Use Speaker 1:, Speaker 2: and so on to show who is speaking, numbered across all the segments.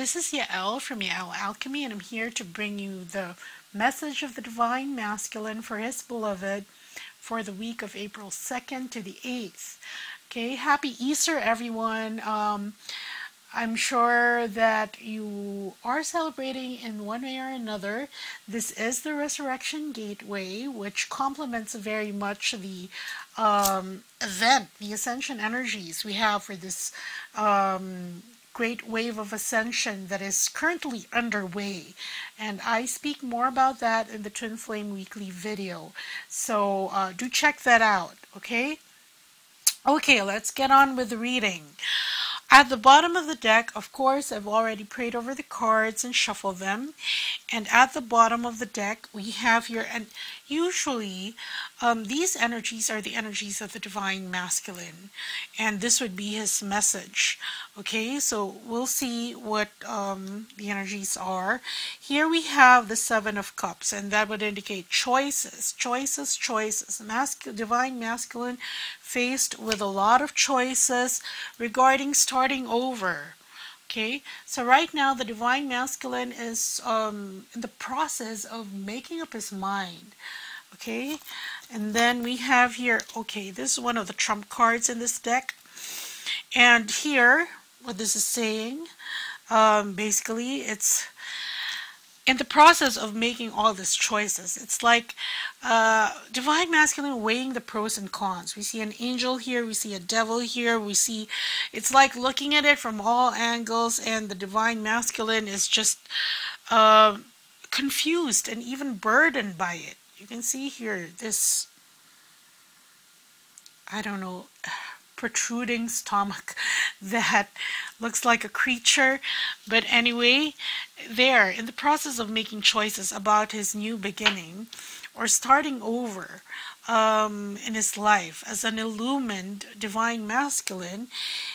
Speaker 1: this is Yael from Yael Alchemy, and I'm here to bring you the message of the Divine Masculine for his beloved for the week of April 2nd to the 8th. Okay, happy Easter, everyone. I'm sure that you are celebrating in one way or another. This is the Resurrection Gateway, which complements very much the event, the ascension energies we have for this great wave of ascension that is currently underway. And I speak more about that in the Twin Flame Weekly video. So do check that out, okay? Okay, let's get on with the reading. At the bottom of the deck, of course, I've already prayed over the cards and shuffled them. And at the bottom of the deck, we have here, and usually these energies are the energies of the Divine Masculine. And this would be his message. Okay, so we'll see what the energies are. Here we have the Seven of Cups, and that would indicate choices, choices, choices. Divine Masculine faced with a lot of choices regarding starting over. Okay, so right now the Divine Masculine is in the process of making up his mind. Okay, and then we have here, okay, this is one of the trump cards in this deck. And here, what this is saying, basically, it's in the process of making all these choices. It's like Divine Masculine weighing the pros and cons. We see an angel here, we see a devil here, we see, it's like looking at it from all angles, and the Divine Masculine is just confused and even burdened by it. You can see here this, I don't know, protruding stomach that looks like a creature. But anyway, there in the process of making choices about his new beginning or starting over in his life as an illumined Divine Masculine,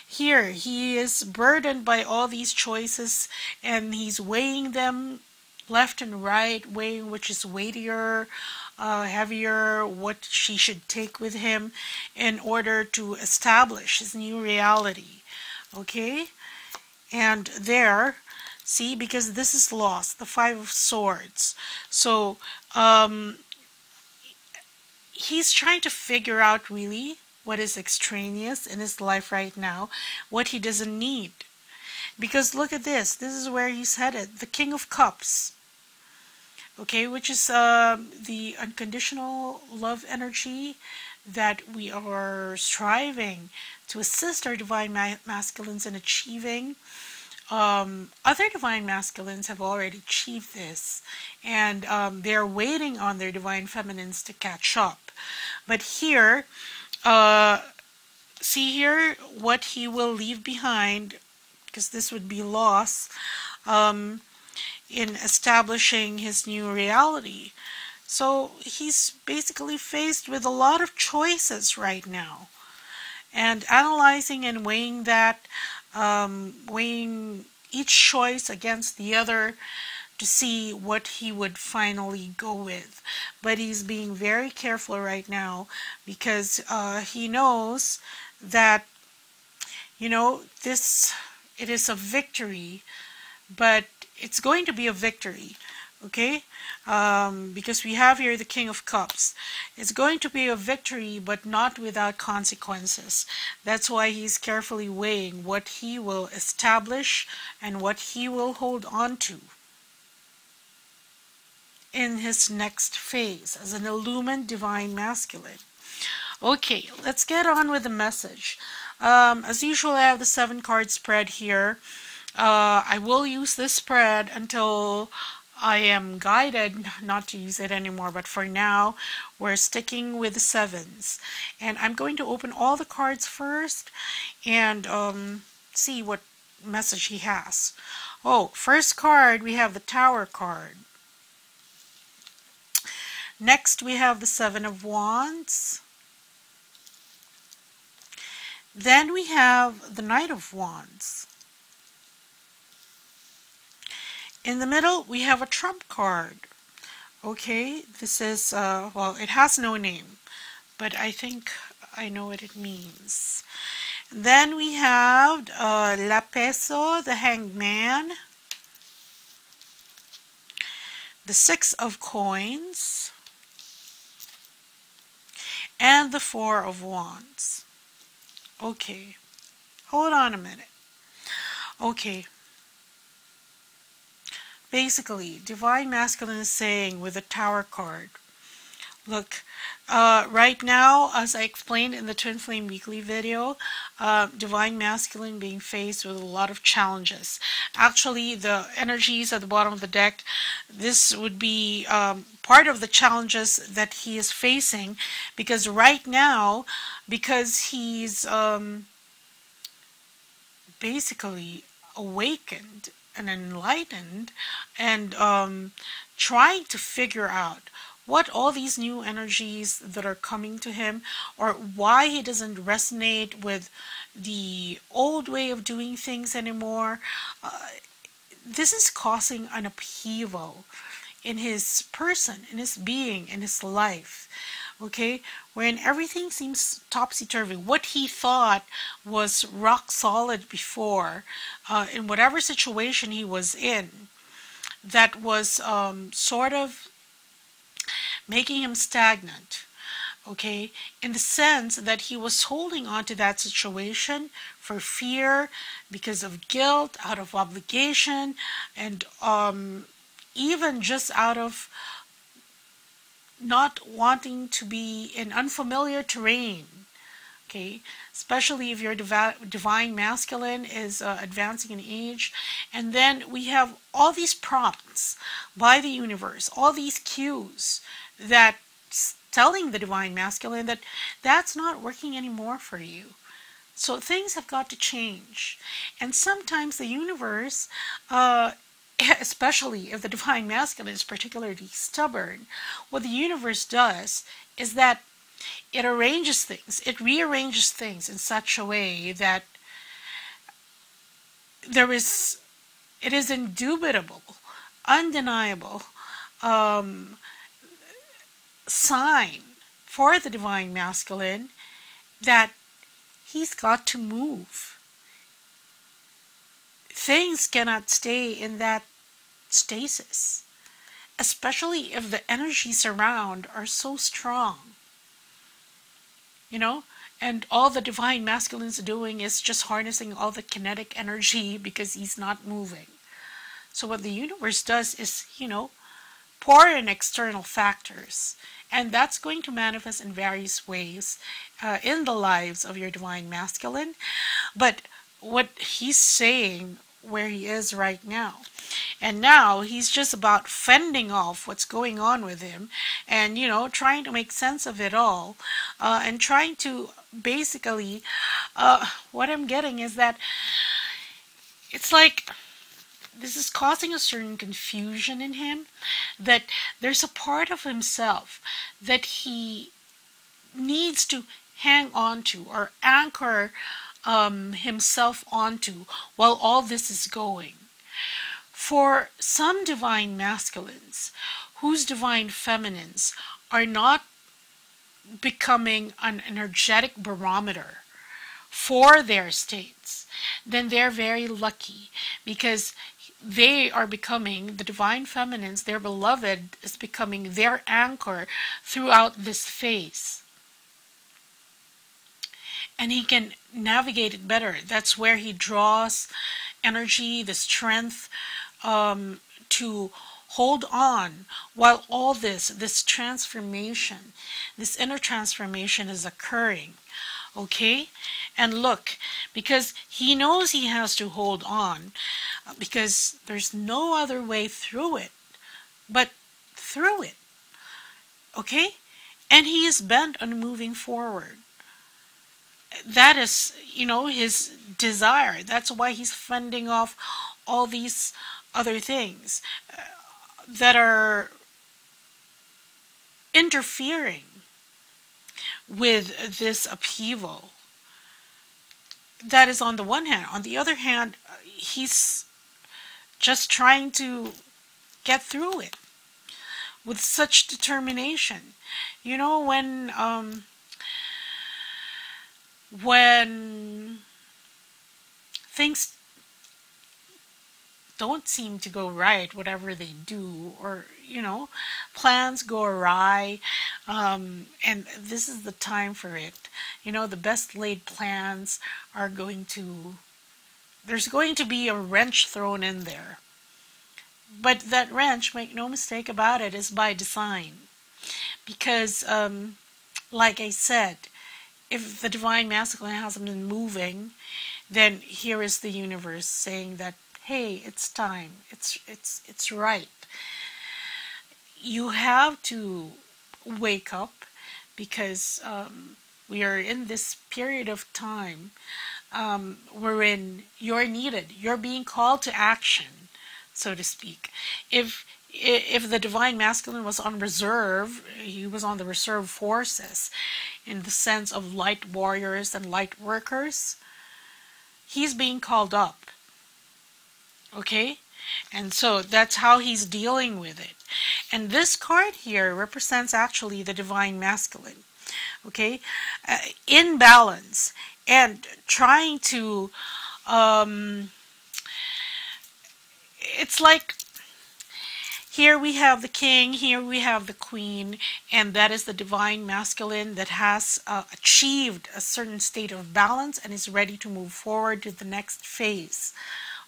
Speaker 1: here he is burdened by all these choices, and he's weighing them left and right, weighing which is weightier, heavier, what she should take with him in order to establish his new reality. Okay, and there, see, because this is lost, the Five of Swords. So he's trying to figure out really what is extraneous in his life right now, what he doesn't need. Because look at this, this is where he's headed, the King of Cups. Okay, which is the unconditional love energy that we are striving to assist our Divine Masculines in achieving. Other Divine Masculines have already achieved this, and they're waiting on their Divine Feminines to catch up. But here, see here what he will leave behind, because this would be loss, in establishing his new reality. So he's basically faced with a lot of choices right now, and analyzing and weighing that, weighing each choice against the other to see what he would finally go with. But he's being very careful right now, because he knows that, you know, it is a victory, but it's going to be a victory, okay? Because we have here the King of Cups. It's going to be a victory, but not without consequences. That's why he's carefully weighing what he will establish and what he will hold on to in his next phase as an illumined Divine Masculine. Okay, let's get on with the message. As usual, I have the 7-card spread here. I will use this spread until I am guided not to use it anymore, but for now we're sticking with the 7s, and I'm going to open all the cards first and see what message he has. Oh, first card, we have the Tower card. Next we have the 7 of Wands. Then we have the Knight of Wands. In the middle, we have a trump card. Okay, this is, well, it has no name, but I think I know what it means. Then we have La Peso, the Hanged Man. the Six of Coins, and the Four of Wands. Okay, hold on a minute. Okay, basically, Divine Masculine is saying with the Tower card, look, right now, as I explained in the Twin Flame Weekly video, Divine Masculine being faced with a lot of challenges. Actually, the energies at the bottom of the deck, this would be part of the challenges that he is facing, because right now, because he's basically awakened and enlightened and trying to figure out what all these new energies that are coming to him, or why he doesn't resonate with the old way of doing things anymore. This is causing an upheaval in his person, in his being, in his life. Okay, when everything seems topsy-turvy, what he thought was rock solid before, in whatever situation he was in, that was sort of making him stagnant, okay, in the sense that he was holding on to that situation for fear, because of guilt, out of obligation, and even just out of not wanting to be in unfamiliar terrain. Okay, especially if your divine masculine is advancing in age. And then we have all these prompts by the universe, all these cues that telling the divine masculine that that's not working anymore for you. So things have got to change. And sometimes the universe, especially if the divine masculine is particularly stubborn, what the universe does is that it arranges things, it rearranges things in such a way that it is indubitable, undeniable sign for the divine masculine that he's got to move. Things cannot stay in that stasis, especially if the energies around are so strong. You know, and all the divine masculine's doing is just harnessing all the kinetic energy because he's not moving. So what the universe does is, you know, pour in external factors, and that's going to manifest in various ways in the lives of your divine masculine. But what he's saying, where he is right now, and now he's just about fending off what's going on with him, and, you know, trying to make sense of it all, and trying to basically, what I'm getting is that it's like this is causing a certain confusion in him, that there's a part of himself that he needs to hang on to or anchor himself onto while all this is going. For some divine masculines whose divine feminines are not becoming an energetic barometer for their states, then they're very lucky, because they are becoming, the divine feminines, their beloved is becoming their anchor throughout this phase. And he can navigate it better. That's where he draws energy, the strength to hold on while all this transformation, this inner transformation is occurring. Okay? And look, because he knows he has to hold on, because there's no other way through it but through it. Okay? And he is bent on moving forward. That is, you know, his desire. That's why he's fending off all these other things that are interfering with this upheaval. That is on the one hand. On the other hand, he's just trying to get through it with such determination. You know, when things don't seem to go right, whatever they do, or plans go awry, and this is the time for it. The best laid plans are there's going to be a wrench thrown in there. But that wrench, make no mistake about it, is by design. Because, like I said, if the Divine Masculine hasn't been moving, then here is the universe saying that, hey, it's time. It's right. You have to wake up, because we are in this period of time wherein you're needed. You're being called to action, so to speak. If the Divine Masculine was on reserve, he was on the reserve forces in the sense of light warriors and light workers, he's being called up. Okay? And so that's how he's dealing with it. And this card here represents actually the Divine Masculine. Okay? In balance and trying to, it's like, here we have the king, here we have the queen, and that is the Divine Masculine that has achieved a certain state of balance and is ready to move forward to the next phase.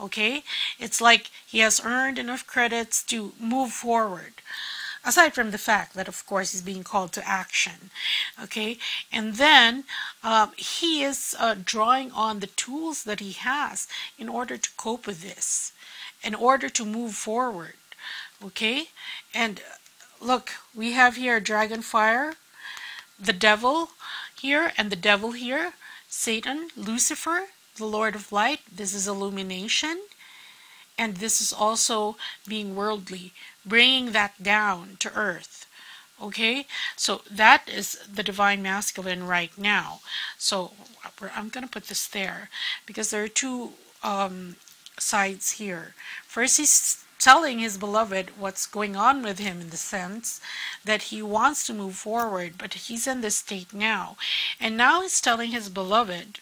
Speaker 1: Okay? It's like he has earned enough credits to move forward. Aside from the fact that, of course, he's being called to action. Okay? And then he is drawing on the tools that he has in order to cope with this, in order to move forward. Okay? And look, we have here dragon fire, the devil here, and the devil here, Satan, Lucifer, the Lord of Light. This is illumination. And this is also being worldly, bringing that down to earth. Okay? So that is the Divine Masculine right now. So I'm going to put this there, because there are two sides here. First, he's telling his beloved what's going on with him, in the sense that he wants to move forward, but he's in this state now. And now he's telling his beloved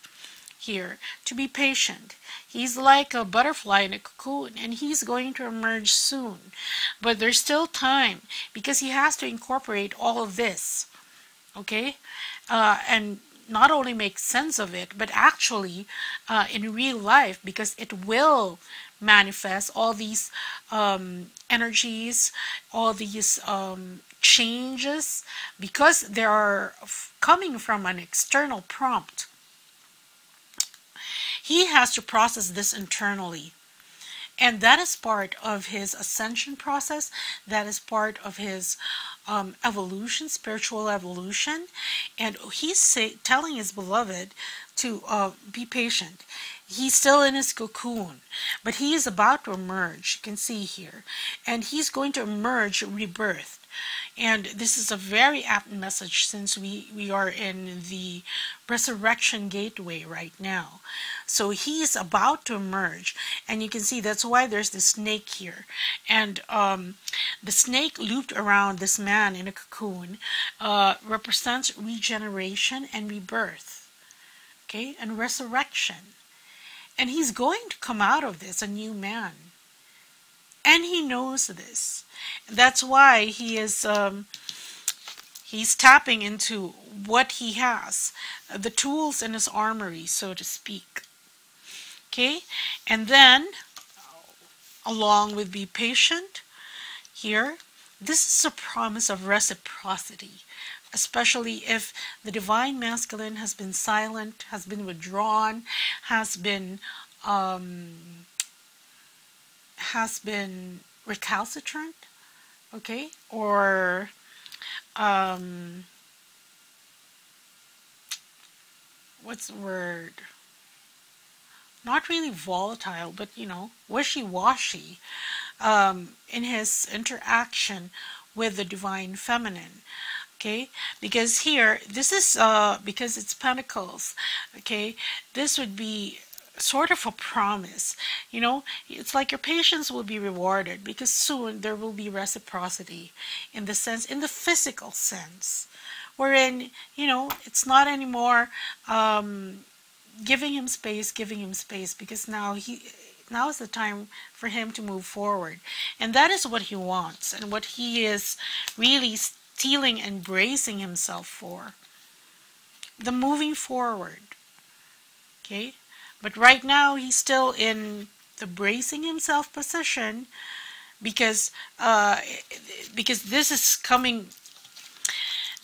Speaker 1: here to be patient. He's like a butterfly in a cocoon, and he's going to emerge soon. But there's still time, because he has to incorporate all of this. Okay? And not only make sense of it, but actually in real life, because it will manifest all these energies, all these changes, because they are coming from an external prompt. He has to process this internally. And that is part of his ascension process. That is part of his evolution, spiritual evolution. And he's telling his beloved to be patient. He's still in his cocoon, but he is about to emerge. You can see here. And he's going to emerge rebirthed. And this is a very apt message, since we are in the resurrection gateway right now. So he is about to emerge, and you can see that's why there's the snake here. And the snake looped around this man in a cocoon represents regeneration and rebirth. Okay, and resurrection. And he's going to come out of this a new man. And he knows this. That's why he is he's tapping into what he has, the tools in his armory, so to speak. Okay? And then, along with be patient, here, this is a promise of reciprocity, especially if the Divine Masculine has been silent, has been withdrawn, has been recalcitrant, okay, or what's the word? Not really volatile, but wishy-washy in his interaction with the Divine Feminine. Okay, because here, this is because it's Pentacles. Okay, this would be sort of a promise. It's like your patience will be rewarded, because soon there will be reciprocity, in the physical sense, wherein it's not anymore giving him space, because now now is the time for him to move forward. And that is what he wants and what he is really stealing and bracing himself for. The moving forward. Okay? But right now he's still in the bracing himself position because this is coming.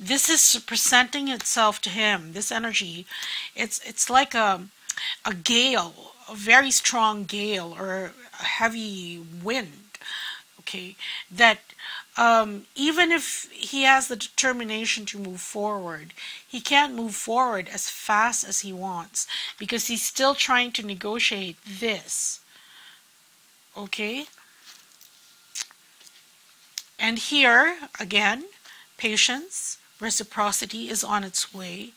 Speaker 1: This is presenting itself to him. This energy, it's like a gale, a very strong gale or a heavy wind. Okay, that even if he has the determination to move forward, he can't move forward as fast as he wants because he's still trying to negotiate this. Okay, and here again, patience. Reciprocity is on its way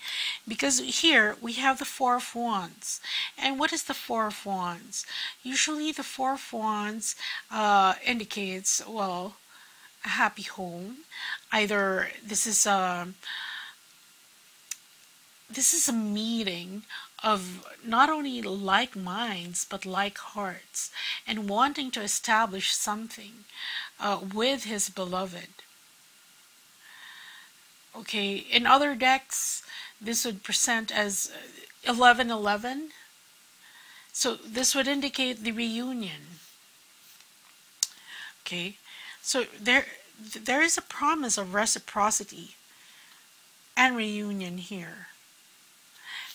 Speaker 1: because here we have the Four of Wands. And what is the Four of Wands? Usually the Four of Wands indicates, well, a happy home. Either this is a meeting of not only like minds but like hearts and wanting to establish something with his beloved. Okay, in other decks, this would present as 1111. So this would indicate the reunion. Okay, so there is a promise of reciprocity and reunion here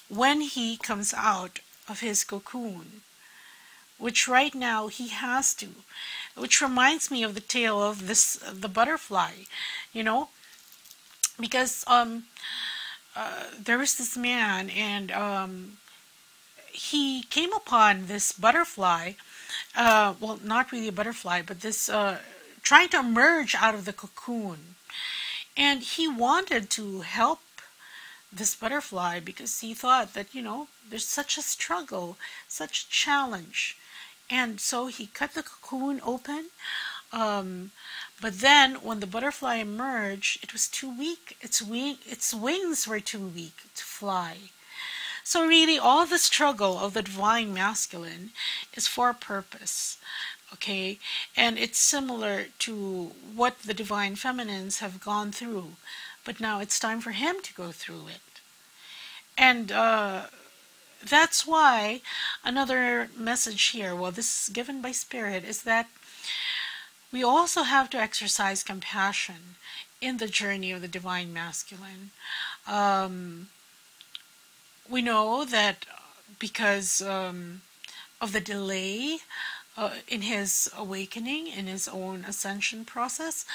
Speaker 1: when he comes out of his cocoon, which right now he has to, which reminds me of the tale of the butterfly, you know. Because there was this man and he came upon this butterfly, well, not really a butterfly, but this trying to emerge out of the cocoon. And he wanted to help this butterfly because he thought that, you know, there's such a struggle, such a challenge. And so he cut the cocoon open. But then when the butterfly emerged, it was too weak. Its wings were too weak to fly. So really all the struggle of the divine masculine is for a purpose. Okay, and it's similar to what the divine feminines have gone through, but now it's time for him to go through it. And that's why another message here, well, this is given by Spirit, is that we also have to exercise compassion in the journey of the divine masculine. We know that because of the delay in his awakening, in his own ascension process,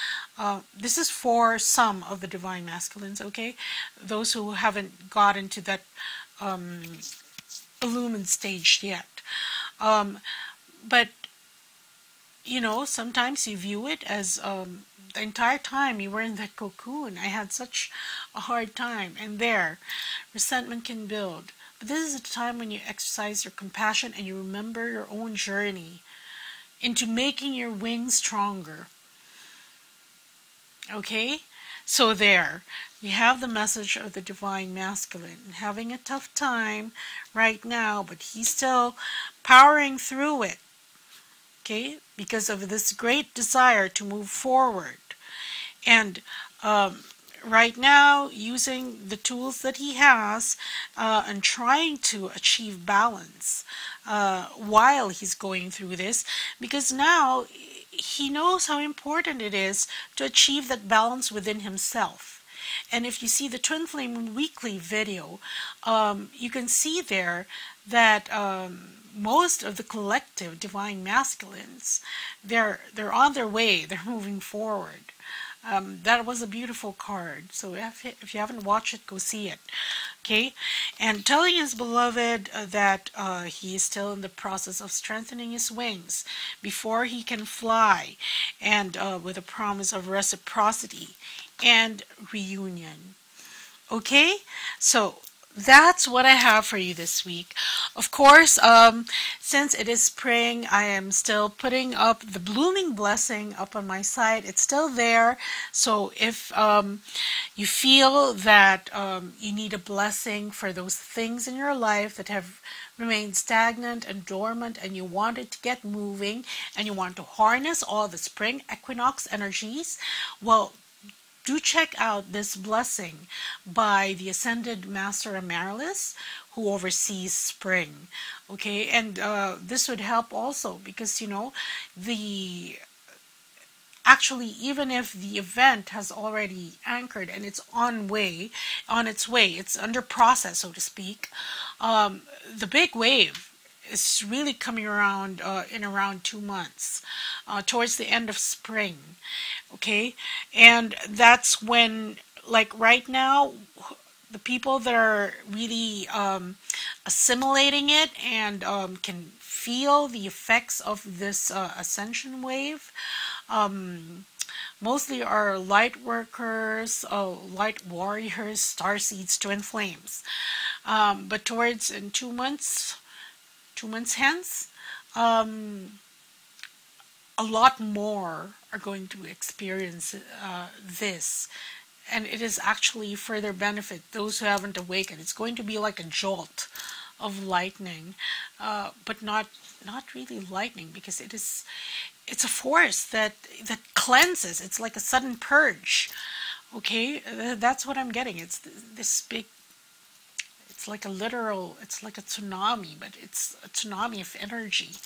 Speaker 1: this is for some of the divine masculines, okay? Those who haven't gotten to that illumined stage yet. But you know, sometimes you view it as the entire time you were in that cocoon, I had such a hard time, and there, resentment can build. But this is a time when you exercise your compassion and you remember your own journey into making your wings stronger. Okay? So there, you have the message of the divine masculine, having a tough time right now, but he's still powering through it. Okay, because of this great desire to move forward. And right now, using the tools that he has and trying to achieve balance while he's going through this, because now he knows how important it is to achieve that balance within himself. And if you see the Twin Flame Weekly video, you can see there that most of the collective divine masculines, they're on their way, they're moving forward. That was a beautiful card, so if you haven't watched it, go see it. Okay, and telling his beloved that he is still in the process of strengthening his wings before he can fly, and with a promise of reciprocity and reunion. Okay, so that's what I have for you this week. Of course, since it is spring, I am still putting up the blooming blessing up on my site. It's still there. So if you feel that you need a blessing for those things in your life that have remained stagnant and dormant, and you want it to get moving, and you want to harness all the spring equinox energies, well, do check out this blessing by the Ascended Master Amaryllis, who oversees spring. Okay, and this would help also because, you know, the actually, even if the event has already anchored and it's on its way, it's under process, so to speak, the big wave is really coming around in around 2 months, towards the end of spring. Okay, and that's when, like right now, the people that are really assimilating it and can feel the effects of this ascension wave, mostly are light workers, light warriors, starseeds, twin flames. But towards in 2 months, 2 months hence, a lot more are going to experience this, and it is actually further benefit those who haven't awakened. It's going to be like a jolt of lightning, but not really lightning, because it's a force that cleanses. It's like a sudden purge. Okay, that's what I'm getting. It's this big. It's like a literal. It's like a tsunami, but it's a tsunami of energy.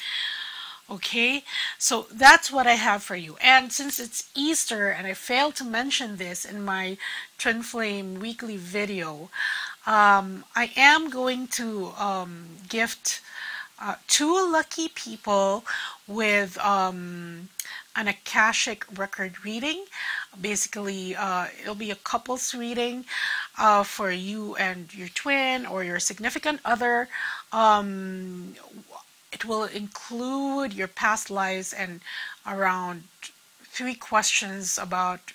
Speaker 1: Okay, so that's what I have for you. And since it's Easter, and I failed to mention this in my Twin Flame weekly video, I am going to gift 2 lucky people with an Akashic record reading. Basically, it'll be a couples reading for you and your twin or your significant other. It will include your past lives and around 3 questions about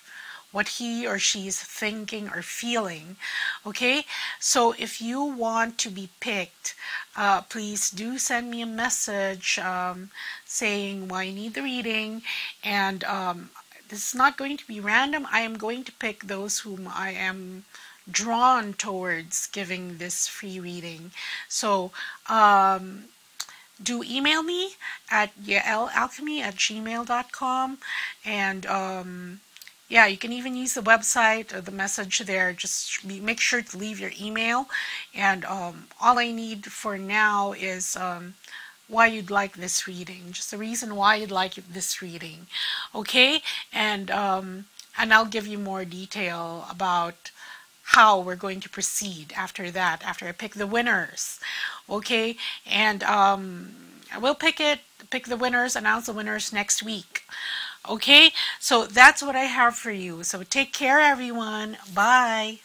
Speaker 1: what he or she is thinking or feeling. Okay, so if you want to be picked, please do send me a message saying why you need the reading. And this is not going to be random. I am going to pick those whom I am drawn towards giving this free reading. So do email me at yaelalchemy@gmail.com, and yeah, you can even use the website or the message there. Just make sure to leave your email, and all I need for now is why you'd like this reading, just the reason why you'd like this reading. Okay, and I'll give you more detail about how we're going to proceed after that, after I pick the winners. Okay, and I will pick the winners, announce the winners next week. Okay, so that's what I have for you. So take care, everyone. Bye.